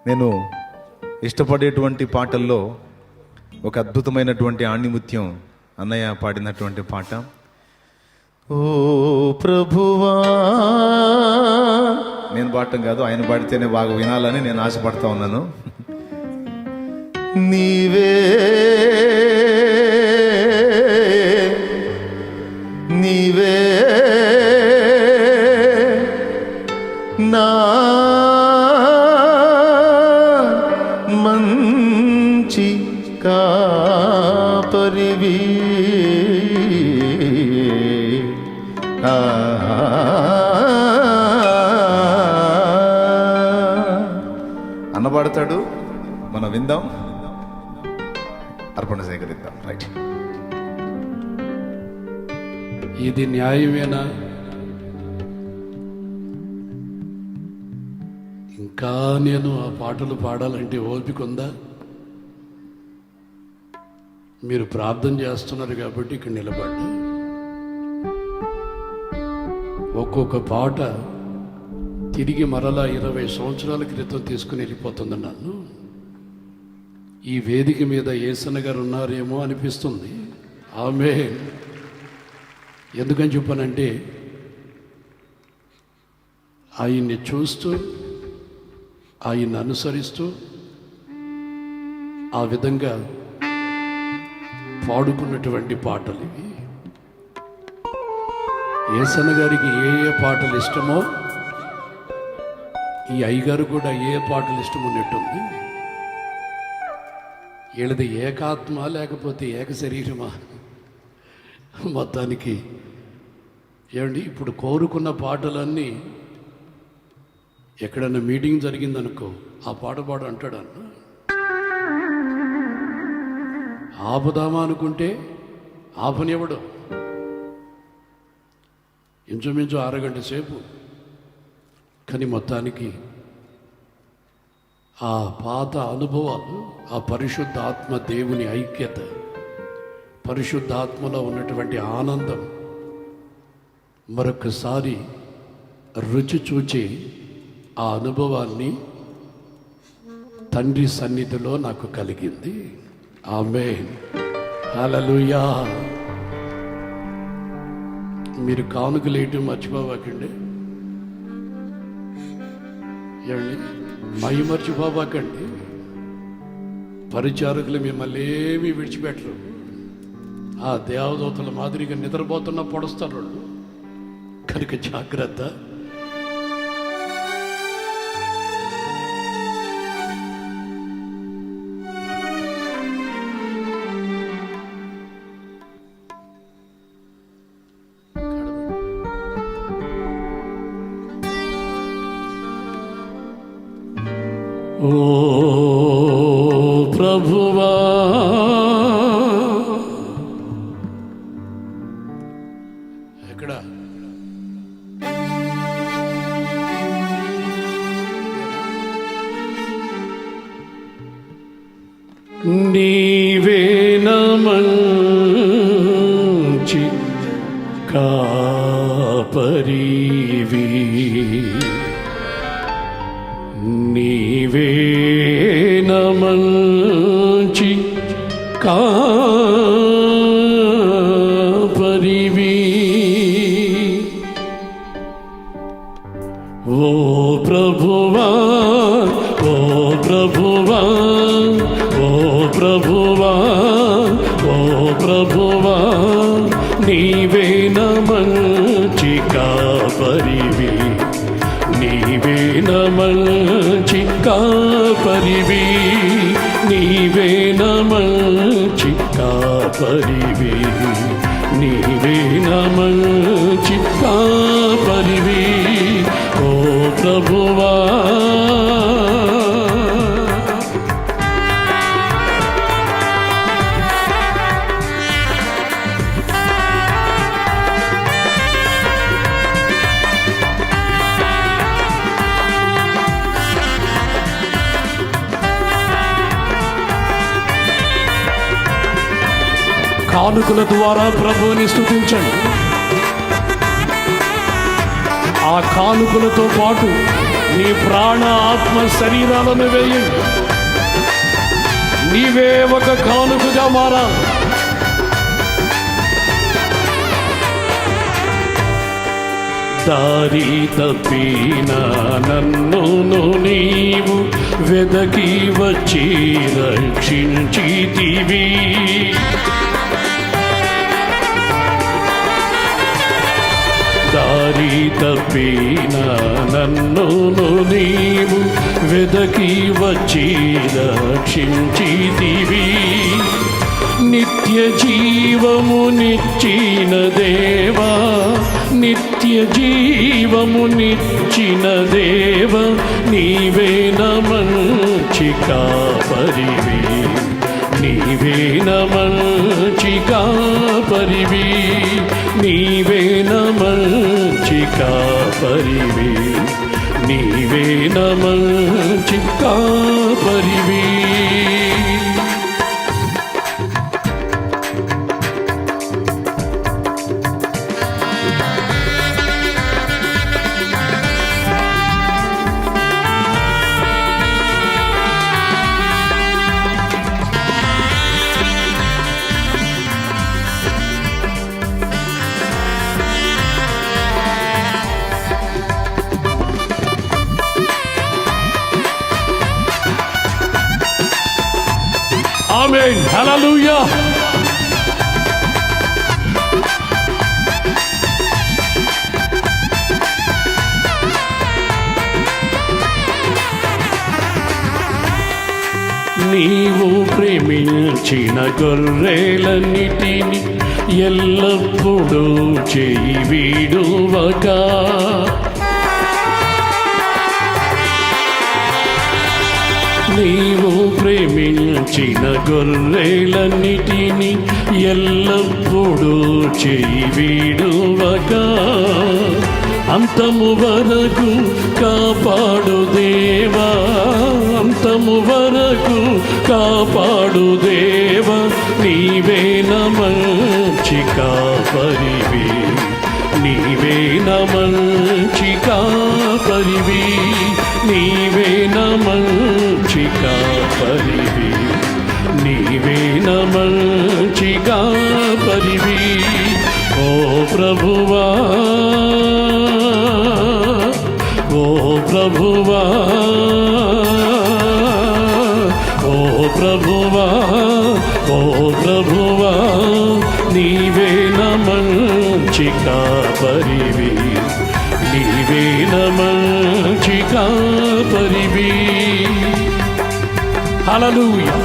నేను ఇష్టపడేటువంటి పాటల్లో ఒక అద్భుతమైనటువంటి ఆణిముత్యం అన్నయ్య పాడినటువంటి పాట. ఓ ప్రభువా, నేను పాడటం కాదు, ఆయన పాడితేనే బాగా వినాలని నేను ఆశపడతా ఉన్నాను. నీవే నీవే నా మంచి కాపరివి, అన్నబడతాడు. మనం విందాం, అర్పణ సేకరిద్దాం. రైట్. ఇది న్యాయమేనా? ఇంకా నేను ఆ పాటలు పాడాలంటే ఓపిక ఉందా? మీరు ప్రార్థన చేస్తున్నారు కాబట్టి ఇక్కడ నిలబడ్డా. ఒక్కొక్క పాట తిరిగి మరలా 20 సంవత్సరాల క్రితం తీసుకుని వెళ్ళిపోతుంది నన్ను. ఈ వేదిక మీద యేసన్న గారు ఉన్నారేమో అనిపిస్తుంది. ఆమేన్. ఎందుకని చెప్పానంటే ఆయన్ని చూస్తూ ఆయన్ని అనుసరిస్తూ ఆ విధంగా పాడుకున్నటువంటి పాటలు ఇవి. యేసన్న గారికి ఏ ఏ పాటలు ఇష్టమో ఈ అయ్యగారు కూడా ఏ పాటలు ఇష్టం ఉన్నట్టుంది. వీళ్ళది ఏకాత్మ లేకపోతే ఏక శరీరమా? మొత్తానికి ఏమండి, ఇప్పుడు కోరుకున్న పాటలన్నీ ఎక్కడన్నా మీటింగ్ జరిగిందనుకో, ఆ పాట పాడు అంటాడు అన్న. ఆపుదామా అనుకుంటే ఆపనివ్వడు. ఇంచుమించు 6 గంటల సేపు. కానీ మొత్తానికి ఆ పాత అనుభవాలు, ఆ పరిశుద్ధ ఆత్మ దేవుని ఐక్యత, పరిశుద్ధాత్మలో ఉన్నటువంటి ఆనందం మరొకసారి రుచి చూచి ఆ అనుభవాన్ని తండ్రి సన్నిధిలో నాకు కలిగింది. ఆమేన్. హల్లెలూయా. మీరు కానుకలేయటం మర్చిపోవాకండి. ఏమండి, మై మర్చిపోవాకండి. పరిచారకులు మిమ్మల్ని ఏమీ విడిచిపెట్టరు. ఆ దేవదూతల మాదిరిగా నిద్రపోతున్న పొడుస్తారు వాళ్ళు. కనుక జాగ్రత్త. ఓ ప్రభువా, ఎక్కడ నీవే నమంచి కాపరివి, నీవే నమంచి కాపరివి. ఓ ప్రభువా, ఓ ప్రభువా, ఓ ప్రభువా, ఓ ప్రభువా, నీవే నమంచి కాపరివి, నీవే నమంచి కాపరివి, నీవే నమంచి కాపరివి, నీవే నమంచి కాపరివి. ఓ ప్రభువా, కానుకల ద్వారా ప్రభువుని స్తుతించండి. ఆ కానుకలతో పాటు నీ ప్రాణ ఆత్మ శరీరాలను వేయండి. నీవే ఒక కానుకగా మారాలి. దారి తప్పిన నన్ను నీవు వెదకి వచ్చి రక్షించితివి. దారి తప్పిన నన్ను నీవు వెదకి వచ్చి రక్షించితివి. నిత్య జీవమునిచ్చిన దేవా, నిత్య జీవమునిచ్చిన దేవ, నీవే నా మంచి కాపరివి. నీవే నా మంచి కాపరివి. నీవే నా మంచి కాపరివి. నీవే నా మంచి కాపరివి. ఆమేన్. హల్లెలూయా. నీవు ప్రేమించిన గొర్రెలన్నిటిని ఎల్లప్పుడూ చేయి వీడువక, నీవు ప్రేమించిన గొర్రెలన్నిటిని ఎల్లప్పుడూ చేయి వీడువక, అంతము వరకు కాపాడు దేవా, అంతము వరకు కాపాడు దేవా. నీవే నా మంచి కాపరివి. నీవే నా మంచి కాపరివి. నీవే నా మంచి కాపరివి. నీవే నా మంచి కాపరివి. ఓ ప్రభువా, ఓ ప్రభువా, ఓ ప్రభువా, ఓ ప్రభువా, నీవే నా మంచి కాపరివి. నీవే నా మంచి కాపరివి. హల్లెలూయా.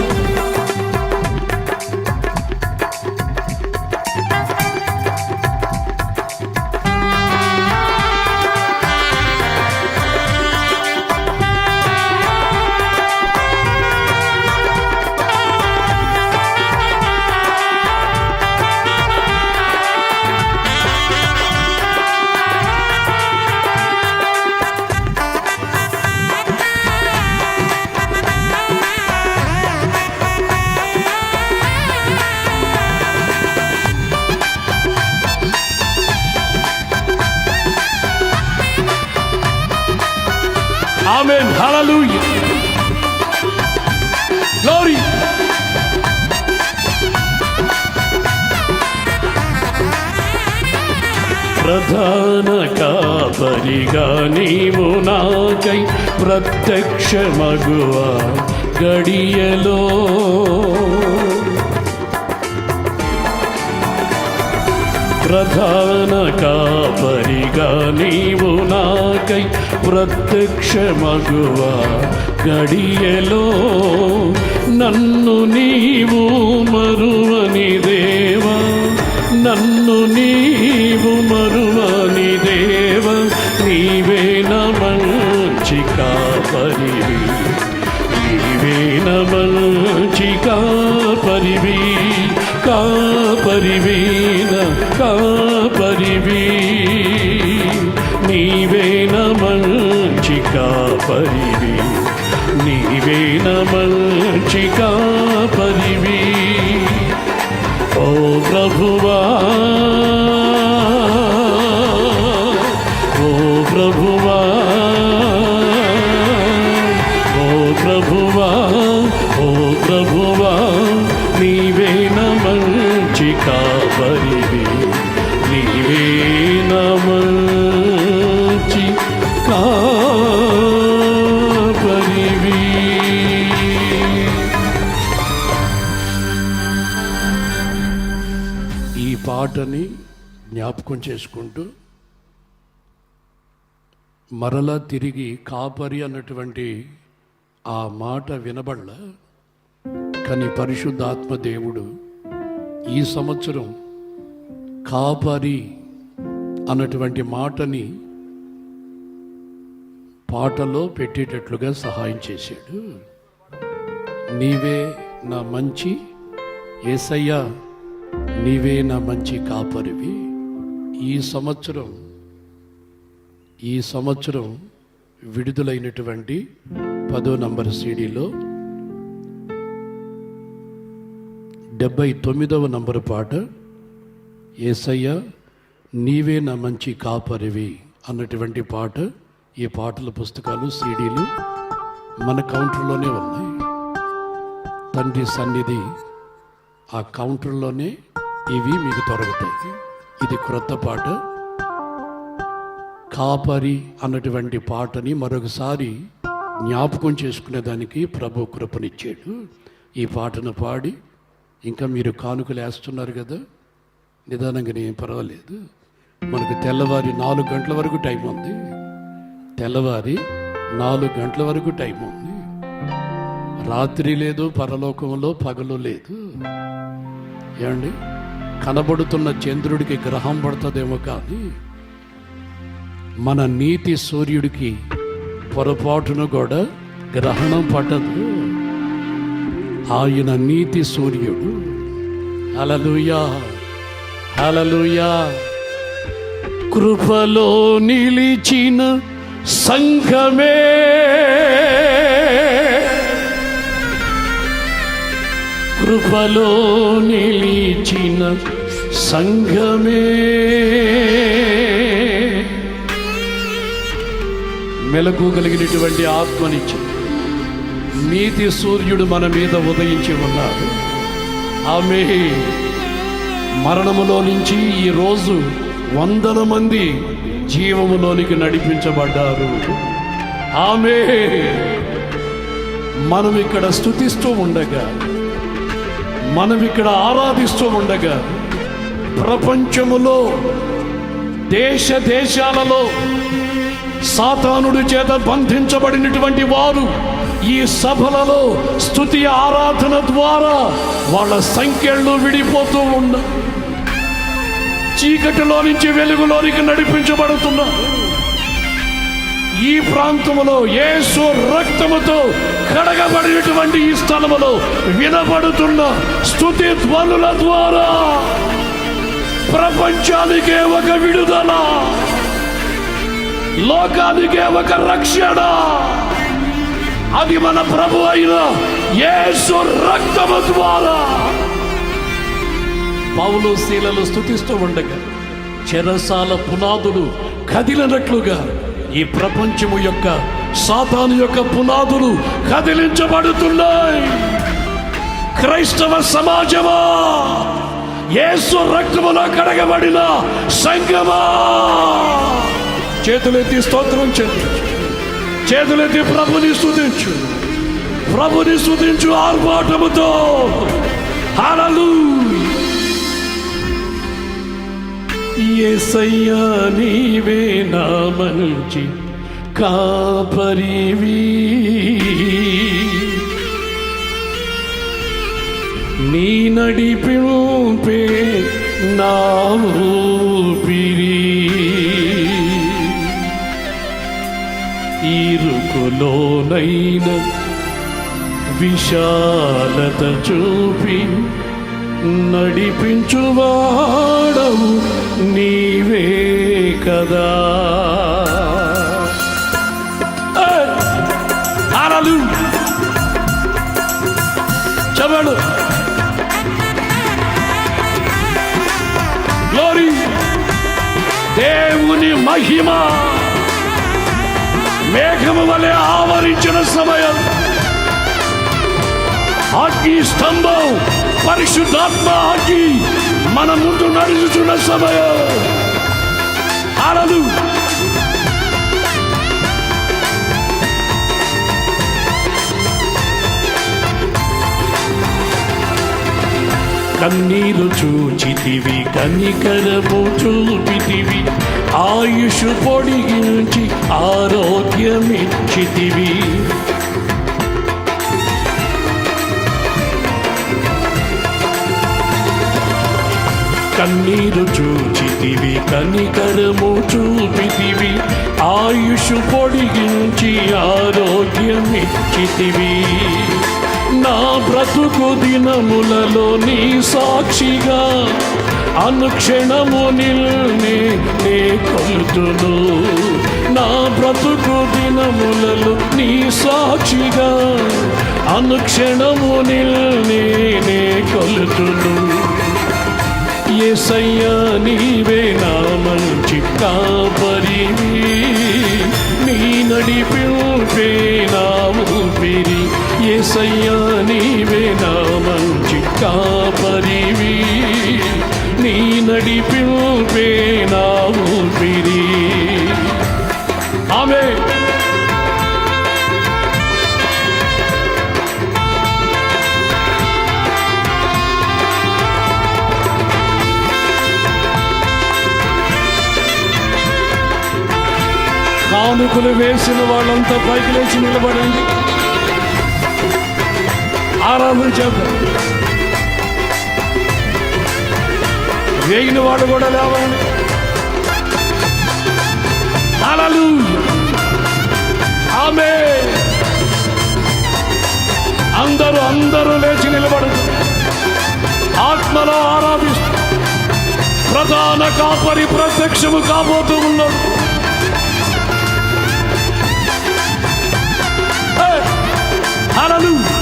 ఆమేన్. హల్లెలూయా. గ్లోరీ. ప్రధాన కాపరిగా నీవు నాకై ప్రత్యక్షమగువా గడియలో, ప్రధాన కాపరిగా నీవు నాకై ప్రత్యక్షమగువా గడియలో, నన్ను నీవు మరువని దేవా, నన్ను నీవు మరువని దేవా. నీవే నా మంచి కాపరివి. నీవే నా మంచి కాపరివి. కాపరివి నా కాపరివి. నీవే నా మంచి కాపరివి. నీవే నా మంచి కాపరివి. ఓ ప్రభువా, ఓ ప్రభువా, ప్రభువా ఓ ప్రభువా నీవే నా మంచి కాపరివి, నీవే నా మంచి కాపరివి. ఈ పాటని జ్ఞాపకం చేసుకుంటూ మరలా తిరిగి కాపరి అన్నటువంటి ఆ మాట వినబడల, కానీ పరిశుద్ధాత్మ దేవుడు ఈ సంవత్సరం కాపరి అన్నటువంటి మాటని పాటలో పెట్టేటట్లుగా సహాయం చేశాడు. నీవే నా మంచి యేసయ్యా, నీవే నా మంచి కాపరివి. ఈ సంవత్సరం విడుదలైనటువంటి 10వ నంబర్ సీడీలో 79వ నంబరు పాట యేసయ్యా నీవే నా మంచి కాపరివి అన్నటువంటి పాట. ఈ పాటల పుస్తకాలు సీడీలు మన కౌంటర్లోనే ఉన్నాయి. తండ్రి సన్నిధి ఆ కౌంటర్లోనే ఇవి మీకు దొరుకుతాయి. ఇది క్రొత్త పాట. కాపరి అన్నటువంటి పాటని మరొకసారి జ్ఞాపకం చేసుకునేదానికి ప్రభు కృపనిచ్చాడు. ఈ పాటను పాడి ఇంకా మీరు కానుకలు వేస్తున్నారు కదా, నిదానంగానే ఏం పర్వాలేదు. మనకు తెల్లవారి 4 గంటల వరకు టైం ఉంది. తెల్లవారి 4 గంటల వరకు టైం ఉంది. రాత్రి లేదు, పరలోకంలో పగలు లేదు. ఏమండి, కనబడుతున్న చంద్రుడికి గ్రహం పడుతుందేమో కానీ మన నీతి సూర్యుడికి పొరపాటును కూడా గ్రహణం పట్టదు. ఆయన నీతి సూర్యుడు. హల్లెలూయా, హల్లెలూయా. కృపలో నిలిచిన సంఘమే, కృపలో నిలిచిన సంఘమే, మెలకుగలిగినటువంటి ఆత్మనిచ్చి నీతి సూర్యుడు మన మీద ఉదయించి ఉన్నాడు. ఆమె మరణములో నుంచి ఈరోజు 100 మంది జీవములోనికి నడిపించబడ్డారు. ఆమె మనం ఇక్కడ స్తుతిస్తూ ఉండగా, మనం ఇక్కడ ఆరాధిస్తూ ఉండగా, ప్రపంచములో దేశ దేశాలలో సాతానుడి చేత బంధించబడినటువంటి వారు ఈ సభలలో స్తుతి ఆరాధన ద్వారా వాళ్ళ సంఖ్యలు విడిపోతూ ఉన్నారు. చీకటిలో నుంచి వెలుగులోనికి నడిపించబడుతున్నారు. ఈ ప్రాంతములో యేసు రక్తముతో కడగబడినటువంటి ఈ స్థలములో వినబడుతున్న స్తుతి ధ్వనుల ద్వారా ప్రపంచానికే ఒక విడుదల, లోకానికే ఒక రక్షణ. అది మన ప్రభు అయిన యేసు రక్తము ద్వారా. పౌలు శీలలు స్తుతిస్తూ ఉండగా చెరసాల పునాదులు కదిలినట్లుగా ఈ ప్రపంచము యొక్క సాతాను యొక్క పునాదులు కదిలించబడుతున్నాయి. క్రైస్తవ సమాజమా, యేసు రక్తములో కడగబడిన సంఘమా, చేతులెత్తి స్తోత్రం చెల్లించు, చేతులెత్తి ప్రభుని స్తుతించు, ప్రభుని స్తుతించు ఆర్భాటముతో. హల్లెలూయా. యేసయ్యా నీవే నా మంచి కాపరివి, నీ నడిపింపే నా ఊపిరి, ఇరుకులోనైన విశాలత చూపి నడిపించువాడవు నీవే కదా. చెప్పాడు గ్లోరీ. దేవుని మహిమ మేఘము వలె ఆవరించిన సమయం అగ్ని స్తంభం పరిశుద్ధాత్మ అగ్ని మన ముందు నడుచుచున్న సమయం. హల్లెలూయా. కన్నీరు చూచితివి, కనికరము చూపితివి, ఆయుషు పొడిగించి ఆరోగ్యమిచ్చితివి. కన్నీరు చూచితివి, కనికరము చూపితివి, ఆయుషు పొడిగించి ఆరోగ్యమిచ్చితివి. నా బ్రతుకు దినములలో నీ సాక్షిగా అనుక్షణము నిన్నే నే కొలుతును. నా బ్రతుకు దినములలో నీ సాక్షిగా అనుక్షణము నిన్నే నే కొలుతును. యేసయ్యా నీవే నా మంచి కాపరివి, నీ నడిపింపే నా ఊపిరి. యేసయ్యా నీవే నా మంచి కాపరివి, నీ నడిపింపే నా ఊపిరి. ఆమేన్. కానుకలు వేసిన వాళ్ళంతా పైకి లేచి నిలబడండి, ఆరాధన చేద్దాం. వేగిన వాడు కూడా లేవండి. హల్లెలూయా. ఆమేన్. అందరూ లేచి నిలబడండి, ఆత్మలో ఆరాధిస్తూ ప్రధాన కాపరి ప్రత్యక్షము కాబోతూ ఉన్నాడు. హల్లెలూయా.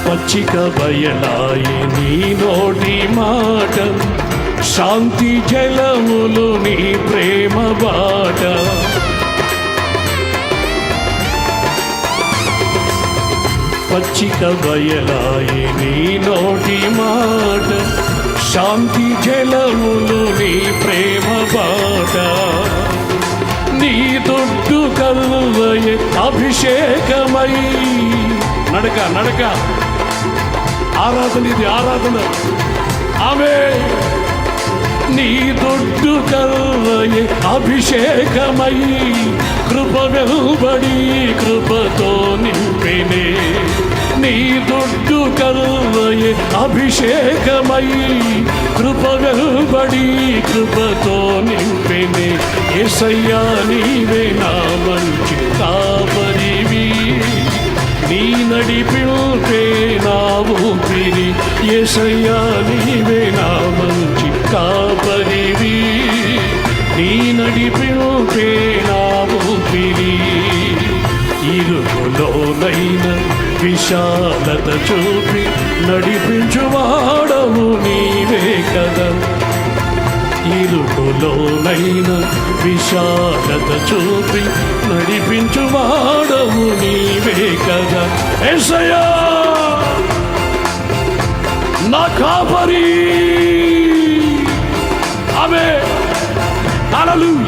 పచ్చిక బయలాయి నీ నోటి మాట, శాంతి జలములు నీ ప్రేమ బాట. పచ్చిక బయలాయి నీ నోటి మాట, శాంతి జలములు నీ ప్రేమ బాట. నీ దొడ్డు కల్వయే అభిషేకమై నడక నడక. ఆరాధన, ఇది ఆరాధన. ఆమేన్. నీ దొడ్డు కల్వయే అభిషేకమై కృప వెలువడి కృపతో నింపెనే. నీ దొడ్డు కల్వయే అభిషేకమై కృప వెలువడి కృపతో నింపెనే. యేసయ్యా నీవే నా మంచి కాపరివి, నీ నడిపింపే నా ఊపిరి. యేసయ్యా నీవే నా మంచి కాపరివి, నీ నడిపింపే నా ఊపిరి. ఇరుకులోనైన విశాలత చూపి నడిపించువాడవు నీవే కదా. ఇరుకులోనైన విశాలత చూపి నడిపించువాడవు నీవే కదా. యేసయ్యా నా కాపరి. ఆమేన్. హల్లెలూయా.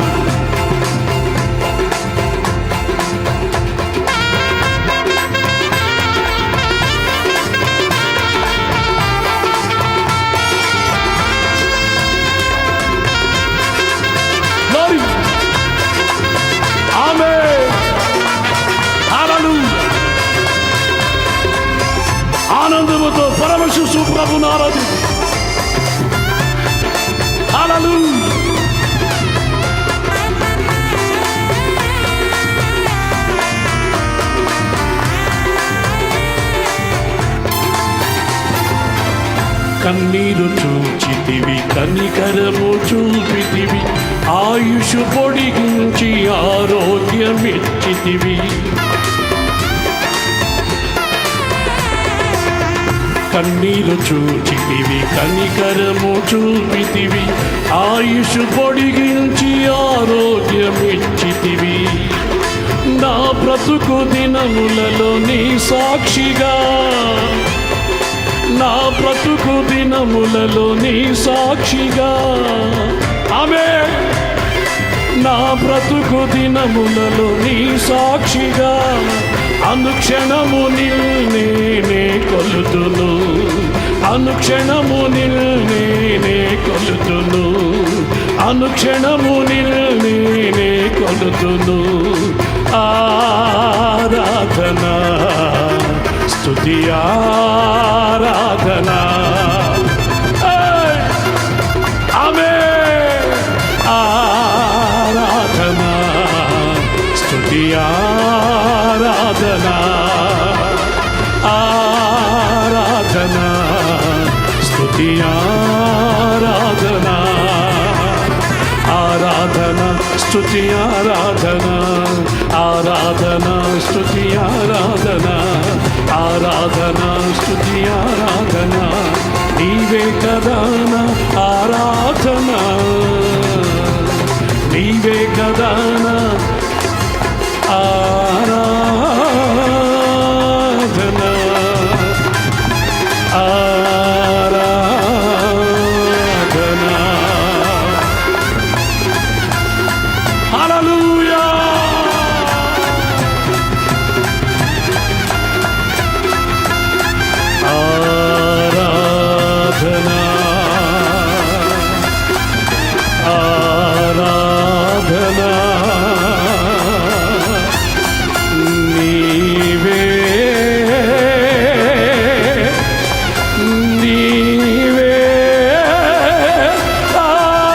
ఆనందముతో పరమశిశు ప్రభుని ఆరాధించు. హల్లెలూయా. కన్నీరు చూచితివి, కనికరము చూపితివి, ఆయుషు పొడిగించి ఆరోగ్యమిచ్చితివి. కన్నీరు చూచితివి, కనికరము చూపితివి, ఆయుషు పొడిగించి ఆరోగ్యమిచ్చితివి. నా బ్రతుకు దినములలో నీ సాక్షిగా, నా బ్రతుకు దినములలో నీ సాక్షిగా, ఆమేన్. నా బ్రతుకు దినములలో నీ సాక్షిగా, అనుక్షణము నిన్నే కొలుతును, అనుక్షణము నిన్నే కొలుతును, అనుక్షణము నిన్నే కొలుతును. ఆరాధన స్తుతి ఆరాధన, ఆమేన్. ఆరాధన స్తుతి ఆరాధన, ఆరాధన స్తుతి ఆరాధన, ఆరాధన స్తుతి ఆరాధన, ఆరాధన స్తుతి ఆరాధన, ఆరాధన స్తుతి ఆరాధన. నీవే కదా నా ఆరాధన, నీవే కదా నా ఆరాధన, ఆరాధన. హల్లెలూయా. ఆరాధన, ఆరాధన. నీవే, నీవే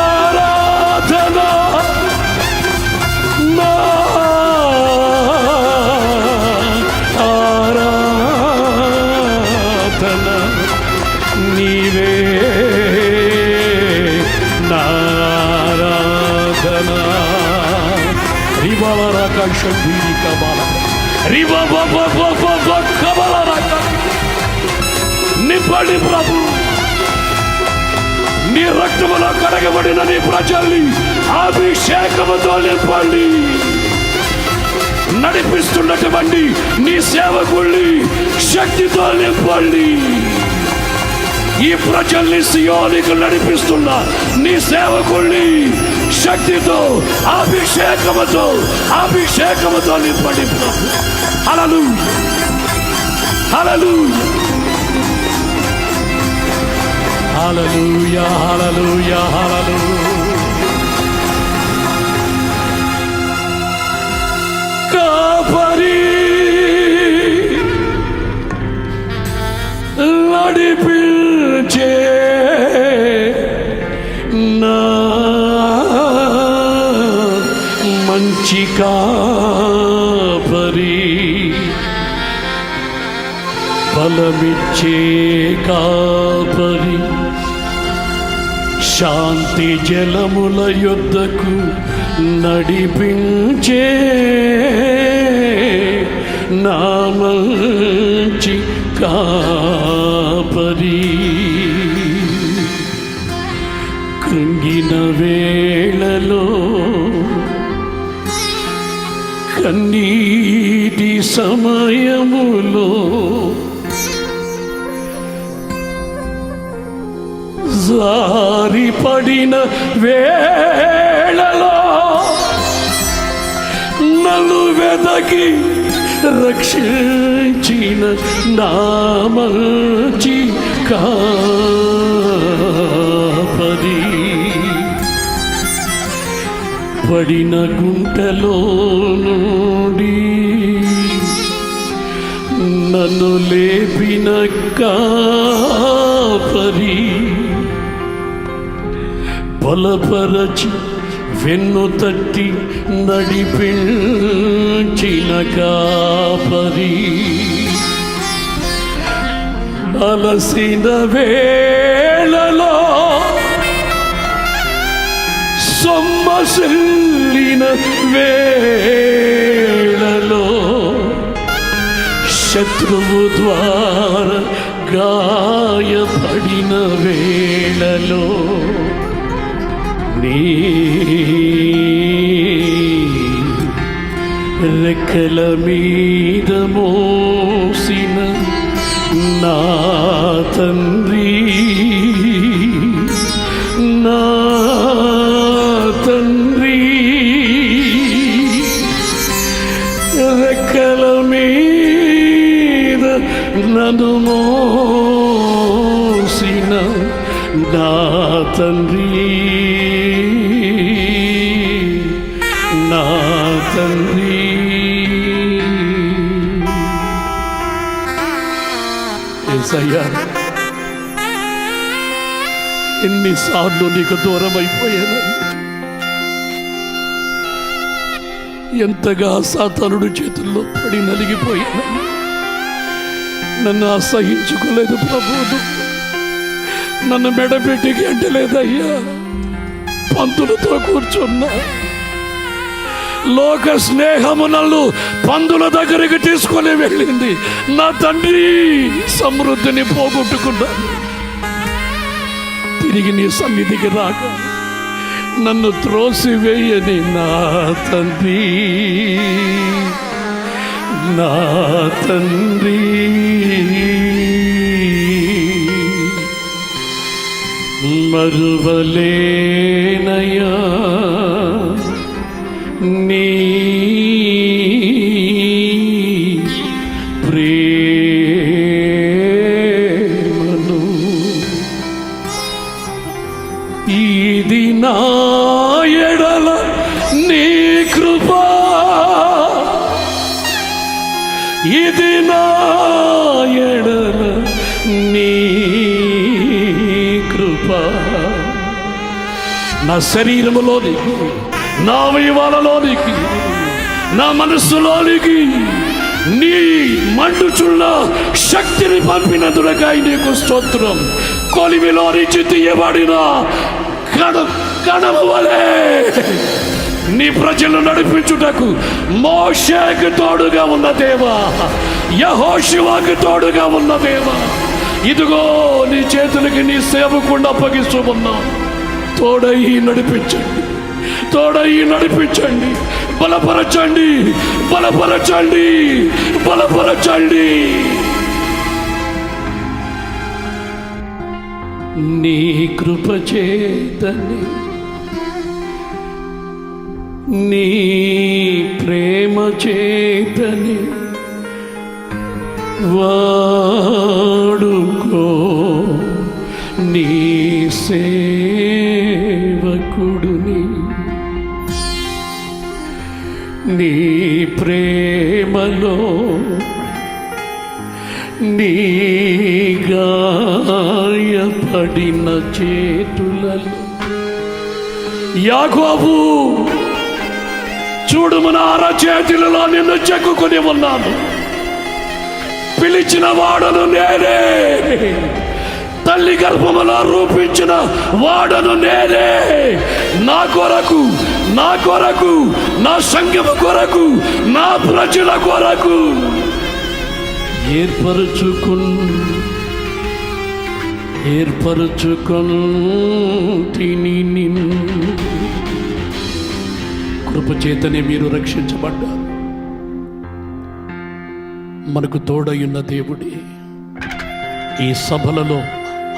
ఆరాధన, నా ఆరాధన. నీవే నా ఆరాధన. రిబాలరాకాశంబీరి కబాల నింపండి ప్రభు, నీ రక్తములో కడగబడిన నీ ప్రజల్ని అభిషేకముతో నింపండి. నడిపిస్తున్నటువంటి నీ సేవకుల్ని శక్తితో నింపండి. ఈ ప్రజల్ని సియోనికి నడిపిస్తున్న నీ సేవకుల్ని శక్తితో అభిషేకముతో అభిషేకముతో నింపండి ప్రభు. హల్లెలూయా, హల్లెలూయా, హల్లెలూయా, హల్లెలూయా, హల్లెలూయా. కాపరి నడిపించే నా మంచి కాపరి, బలమిచ్చే కాపరి, శాంతి జలముల యొద్దకు నడిపించే నా మంచి కాపరి. కృంగిన వేళలో కన్నీటి సమయములో జారిపడిన వేళలో నన్ను వెదకి రక్షించిన నా మంచి కాపరి. పడిన గుంటలో నుండి నన్ను లేపిన కాపరి, బలపరచి వెన్ను తట్టి నడిపించిన కాపరి. అలసిన వేళలో సొమ్మసిల్లిన వేళలో శత్రువు ద్వారా గాయపడిన వేళలో రెక్కల మీద మోసిన నా తండ్రి, నా తండ్రి, రెక్కల మీద నన్ను మోసిన నా తండ్రి, నా తండ్రి. యేసయ్యా, ఎన్నిసార్లు నీకు దూరం అయిపోయాను, ఎంతగా సాతానుడు చేతుల్లో పడి నలిగిపోయాను. నన్ను అసహించుకోలేదు ప్రభువు, నన్ను మెడపెట్టి గంటలేదయ్యా. పందులతో కూర్చున్నా, లోక స్నేహము నన్ను పందుల దగ్గరికి తీసుకొని వెళ్ళింది. నా తండ్రి, సమృద్ధిని పోగొట్టుకున్నాను. తిరిగి నీ సన్నిధికి రాక నన్ను త్రోసివేయని నా తండ్రి, నా తండ్రి. మరువలేనయా నీ ప్రేమను, ఇది నా ఎడల నీ కృపా, ఇది నా ఎడల నీ కృపా. నా శరీరములోనికి, నా అవయవాలలోనికి, నా మనస్సులోనికి నీ మండుచున్న శక్తిని పంపినందులకై నీకు స్తోత్రం. కొలిమిలో నుంచి తీయబడిన కడమ వలె నీ ప్రజలను నడిపించుటకు మోషేకు తోడుగా ఉన్న దేవా, యెహోషువకు తోడుగా ఉన్న దేవా, ఇదిగో నీ చేతులకి నీ సేవకుండా అప్పగిస్తూ ఉన్నాం. తోడై నడిపించండి, తోడై నడిపించండి, బలపరచండి, బలపరచండి, బలపరచండి. నీ కృప చేతని, నీ ప్రేమ చేతని వాడుకో నీ సేవకుడుని. నీ ప్రేమలో, నీ గాయపడిన చేతులలో, యాకోబు చూడుము నా అరచేతులలో నిన్ను చెక్కుకొని ఉన్నాను. పిలిచిన వాడను నేనే, తల్లి గర్భములో రూపించిన వాడను నేనే. నా కొరకు, నా కొరకు, నా సంఘము కొరకు, నా ప్రజల కొరకు ఏర్పరచుకొని నిన్ను. కృపచేతనే మీరు రక్షించబడ్డారు. మనకు తోడయున్న దేవుడే ఈ సభలలో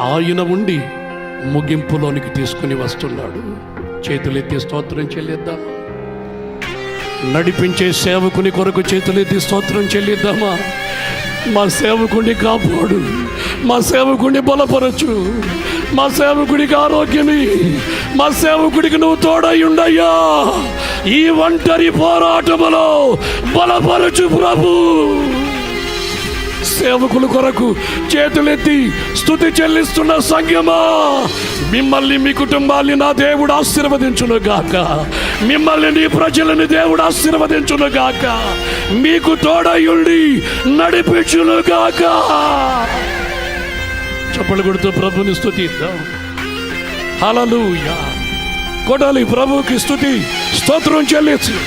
ఆయన ఉండి ముగింపులోనికి తీసుకుని వస్తున్నాడు. చేతులెత్తి స్తోత్రం చెల్లిద్దామా? నడిపించే సేవకుని కొరకు చేతులెత్తి స్తోత్రం చెల్లిద్దామా? మా సేవకుని కాపాడు, మా సేవకుని బలపరచు, మా సేవకుడికి ఆరోగ్యమి, మా సేవకుడికి నువ్వు తోడయ్యుండయ్యా. ఈ ఒంటరి పోరాటములో బలపరచు ప్రభు. సేవకుల కొరకు చేతులెత్తి స్తుతి చెల్లిస్తున్న సంఘమా, మిమ్మల్ని, మీ కుటుంబాన్ని నా దేవుడు ఆశీర్వదించును గాక. మిమ్మల్ని, నీ ప్రజలని దేవుడు ఆశీర్వదించును గాక. మీకు తోడయుండి నడిపించును గాక. చప్పలు కొడుతూ ప్రభుని స్తుతిద్దాం. హల్లెలూయా. కొడాలి ప్రభుకి స్తుతి స్తోత్రం చెల్లించు.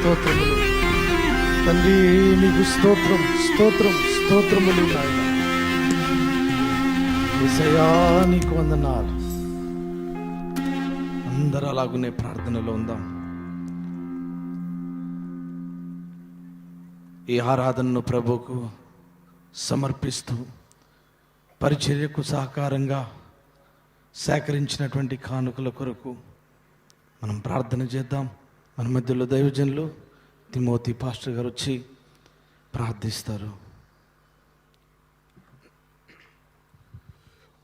స్తోత్రములు తండ్రి, నీకు స్తోత్రం, స్తోత్రం, స్తోత్రములు నాయన. యేసయ్యా నీకు వందనాలు. అందరూ అలాగునే ప్రార్థనలో ఉందాం. ఈ ఆరాధనను ప్రభువుకు సమర్పిస్తూ పరిచర్యకు సహకారంగా సేకరించినటువంటి కానుకల కొరకు మనం ప్రార్థన చేద్దాం. మన మధ్యలో దైవజనులు తిమోతి పాస్టర్ గారు వచ్చి ప్రార్థిస్తారు.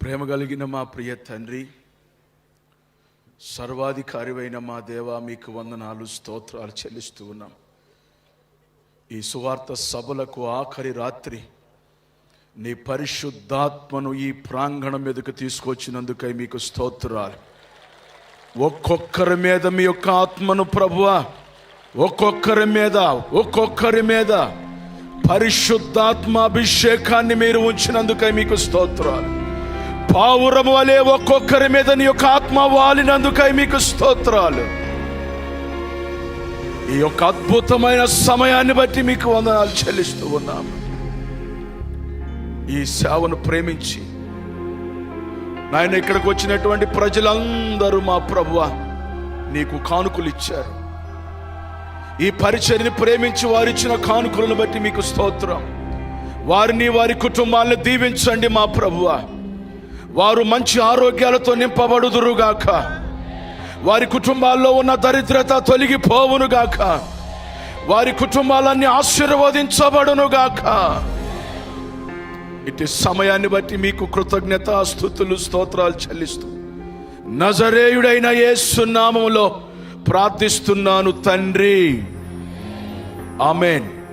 ప్రేమ కలిగిన మా ప్రియ తండ్రి, సర్వాధికారివైన మా దేవా, మీకు వందనాలు, స్తోత్రాలు చెల్లిస్తూ ఉన్నాం. ఈ సువార్త సభలకు ఆఖరి రాత్రి నీ పరిశుద్ధాత్మను ఈ ప్రాంగణం మీదకు తీసుకొచ్చినందుకై మీకు స్తోత్రాలు. ఒక్కొక్కరి మీద మీ యొక్క ఆత్మను ప్రభువా, ఒక్కొక్కరి మీద పరిశుద్ధాత్మ అభిషేకాన్ని మీరు ఉంచినందుకై మీకు స్తోత్రాలు. పావురం వలె ఒక్కొక్కరి మీద నీ యొక్క ఆత్మ వాలినందుకై మీకు స్తోత్రాలు. ఈ యొక్క అద్భుతమైన సమయాన్ని బట్టి మీకు వందనాలు చెల్లిస్తూ ఉన్నాము. ఈ సేవను ప్రేమించి నాయన ఇక్కడికి వచ్చినటువంటి ప్రజలందరూ మా ప్రభువా నీకు కానుకలు ఇచ్చారు. ఈ పరిచర్యని ప్రేమించి వారిచ్చిన కానుకలను బట్టి మీకు స్తోత్రం. వారిని, వారి కుటుంబాలను దీవించండి మా ప్రభువా. వారు మంచి ఆరోగ్యాలతో నింపబడుదురుగాక. వారి కుటుంబాల్లో ఉన్న దరిద్రత తొలగిపోవునుగాక. వారి కుటుంబాలన్నీ ఆశీర్వదించబడునుగాక. ఇటు సమయాన్ని బట్టి మీకు కృతజ్ఞత, స్తుతులు, స్తోత్రాలు చెల్లిస్తూ నజరేయుడైన యేసు నామములో ప్రార్థిస్తున్నాను తండ్రి. ఆమేన్.